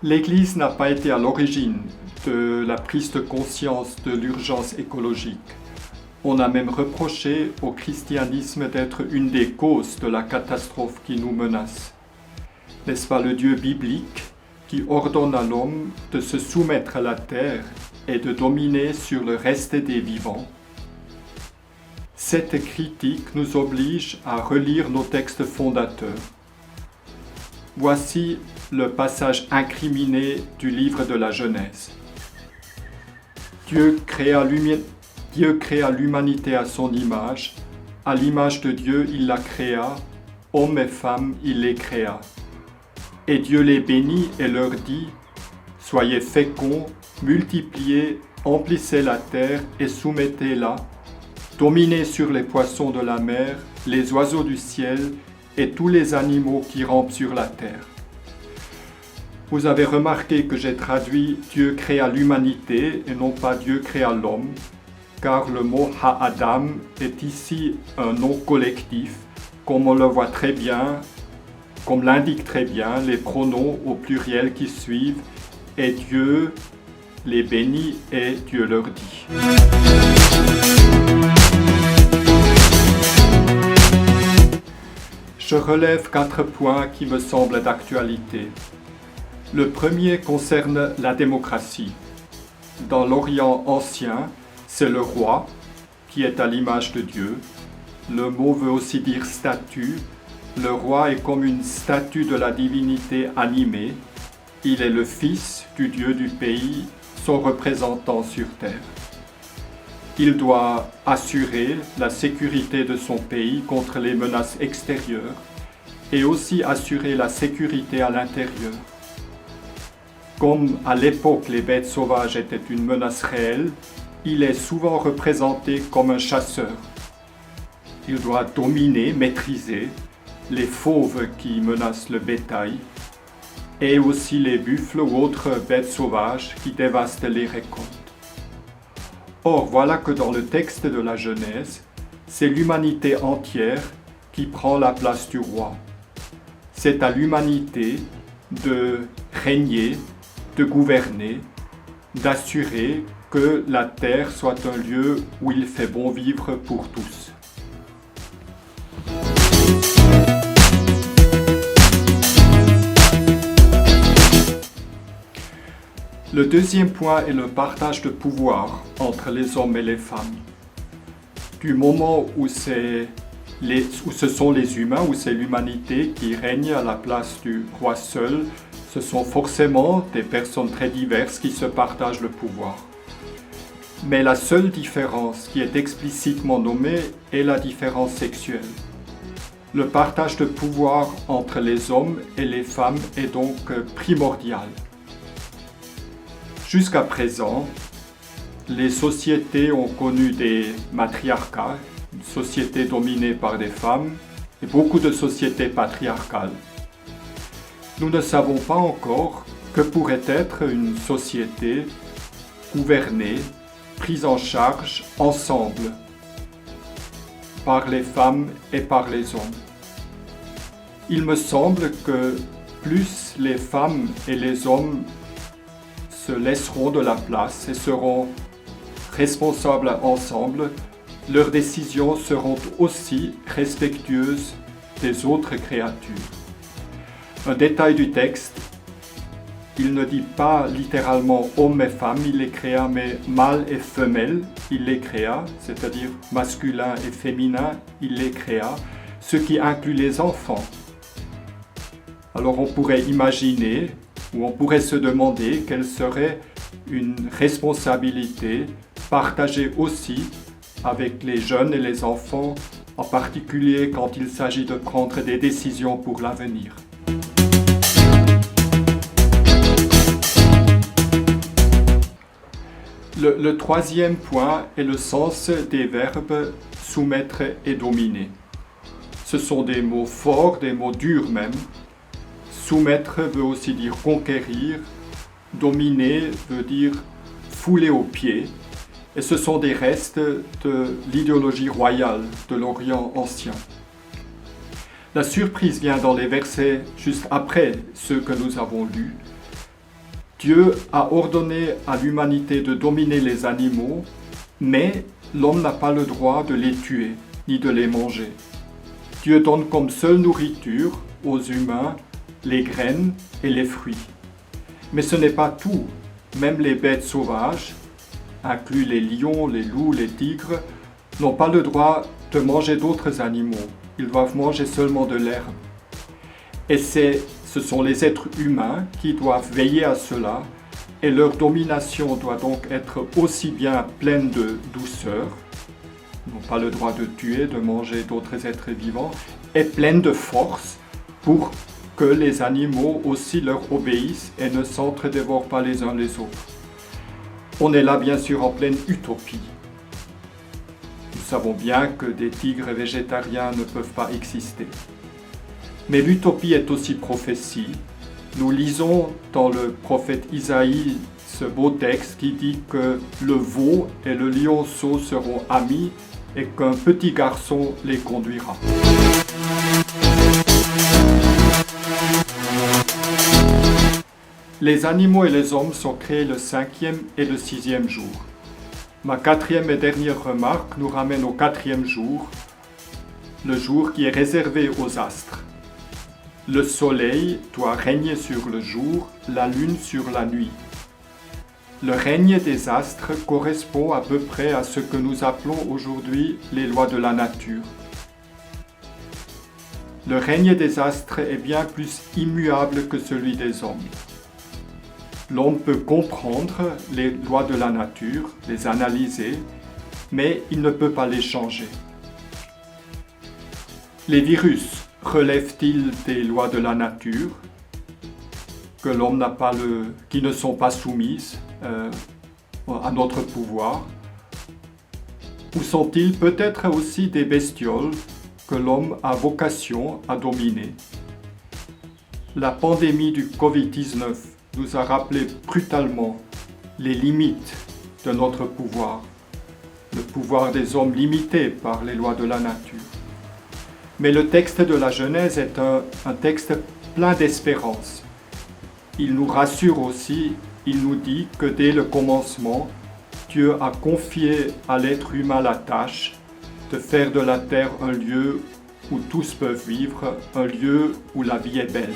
L'Église n'a pas été à l'origine de la prise de conscience de l'urgence écologique. On a même reproché au christianisme d'être une des causes de la catastrophe qui nous menace. N'est-ce pas le Dieu biblique qui ordonne à l'homme de se soumettre à la terre et de dominer sur le reste des vivants? Cette critique nous oblige à relire nos textes fondateurs. Voici le passage incriminé du livre de la Genèse. Dieu créa l'humanité à son image. À l'image de Dieu, il la créa. Hommes et femmes, il les créa. Et Dieu les bénit et leur dit, « Soyez féconds, multipliez, emplissez la terre et soumettez-la. Dominez sur les poissons de la mer, les oiseaux du ciel et tous les animaux qui rampent sur la terre. » Vous avez remarqué que j'ai traduit « Dieu créa l'humanité » et non pas « Dieu créa l'homme », car le mot « ha-adam » est ici un nom collectif, comme on le voit très bien, comme l'indiquent très bien les pronoms au pluriel qui suivent, et Dieu les bénit et Dieu leur dit. Je relève 4 points qui me semblent d'actualité. Le premier concerne la démocratie. Dans l'Orient ancien, c'est le roi qui est à l'image de Dieu. Le mot veut aussi dire statue. Le roi est comme une statue de la divinité animée. Il est le fils du Dieu du pays, son représentant sur terre. Il doit assurer la sécurité de son pays contre les menaces extérieures et aussi assurer la sécurité à l'intérieur. Comme à l'époque les bêtes sauvages étaient une menace réelle, il est souvent représenté comme un chasseur. Il doit dominer, maîtriser les fauves qui menacent le bétail et aussi les buffles ou autres bêtes sauvages qui dévastent les récoltes. Or, voilà que dans le texte de la Genèse, c'est l'humanité entière qui prend la place du roi. C'est à l'humanité de régner, de gouverner, d'assurer que la terre soit un lieu où il fait bon vivre pour tous. Le deuxième point est le partage de pouvoir entre les hommes et les femmes. Du moment où ce sont les humains, où c'est l'humanité qui règne à la place du roi seul, ce sont forcément des personnes très diverses qui se partagent le pouvoir. Mais la seule différence qui est explicitement nommée est la différence sexuelle. Le partage de pouvoir entre les hommes et les femmes est donc primordial. Jusqu'à présent, les sociétés ont connu des matriarcats, une société dominée par des femmes, et beaucoup de sociétés patriarcales. Nous ne savons pas encore que pourrait être une société gouvernée, prise en charge ensemble par les femmes et par les hommes. Il me semble que plus les femmes et les hommes se laisseront de la place et seront responsables ensemble, leurs décisions seront aussi respectueuses des autres créatures. Un détail du texte, il ne dit pas littéralement homme et femme, il les créa, mais mâle et femelle, il les créa, c'est-à-dire masculin et féminin, il les créa, ce qui inclut les enfants. Alors on pourrait imaginer, ou on pourrait se demander quelle serait une responsabilité partagée aussi avec les jeunes et les enfants, en particulier quand il s'agit de prendre des décisions pour l'avenir. Le troisième point est le sens des verbes soumettre et dominer. Ce sont des mots forts, des mots durs même. Soumettre veut aussi dire conquérir, dominer veut dire fouler aux pieds, et ce sont des restes de l'idéologie royale de l'Orient ancien. La surprise vient dans les versets juste après ceux que nous avons lus. Dieu a ordonné à l'humanité de dominer les animaux, mais l'homme n'a pas le droit de les tuer ni de les manger. Dieu donne comme seule nourriture aux humains les graines et les fruits. Mais ce n'est pas tout. Même les bêtes sauvages, inclus les lions, les loups, les tigres, n'ont pas le droit de manger d'autres animaux. Ils doivent manger seulement de l'herbe. Et ce sont les êtres humains qui doivent veiller à cela, et leur domination doit donc être aussi bien pleine de douceur, ils n'ont pas le droit de tuer, de manger d'autres êtres vivants, et pleine de force pour que les animaux aussi leur obéissent et ne s'entre-dévorent pas les uns les autres. On est là bien sûr en pleine utopie. Nous savons bien que des tigres végétariens ne peuvent pas exister. Mais l'utopie est aussi prophétie. Nous lisons dans le prophète Isaïe ce beau texte qui dit que le veau et le lionceau seront amis et qu'un petit garçon les conduira. Les animaux et les hommes sont créés le 5e et le 6e jour. Ma 4e et dernière remarque nous ramène au 4e jour, le jour qui est réservé aux astres. Le soleil doit régner sur le jour, la lune sur la nuit. Le règne des astres correspond à peu près à ce que nous appelons aujourd'hui les lois de la nature. Le règne des astres est bien plus immuable que celui des hommes. L'homme peut comprendre les lois de la nature, les analyser, mais il ne peut pas les changer. Les virus relèvent-ils des lois de la nature que l'homme n'a pas qui ne sont pas soumises à notre pouvoir? Ou sont-ils peut-être aussi des bestioles que l'homme a vocation à dominer? La pandémie du Covid-19 nous a rappelé brutalement les limites de notre pouvoir, le pouvoir des hommes limité par les lois de la nature. Mais le texte de la Genèse est un texte plein d'espérance. Il nous rassure aussi, il nous dit que dès le commencement, Dieu a confié à l'être humain la tâche de faire de la terre un lieu où tous peuvent vivre, un lieu où la vie est belle.